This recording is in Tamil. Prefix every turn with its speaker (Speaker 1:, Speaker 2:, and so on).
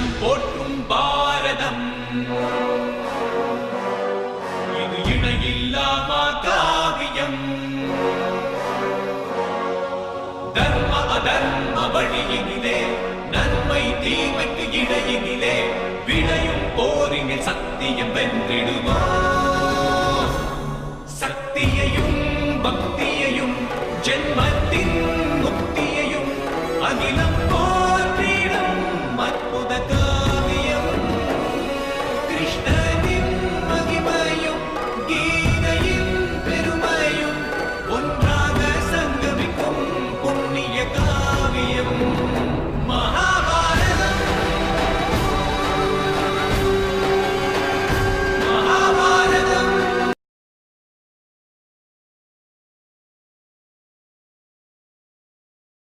Speaker 1: தர்மம் போற்றும் பாரதம் இது இணையில்லாமா காவியம் தர்ம அதர்ம வழியினிலே நன்மை தீமைக்கு இடையினிலே விளையும் போரினில் சத்தியம் வென்றிடுமா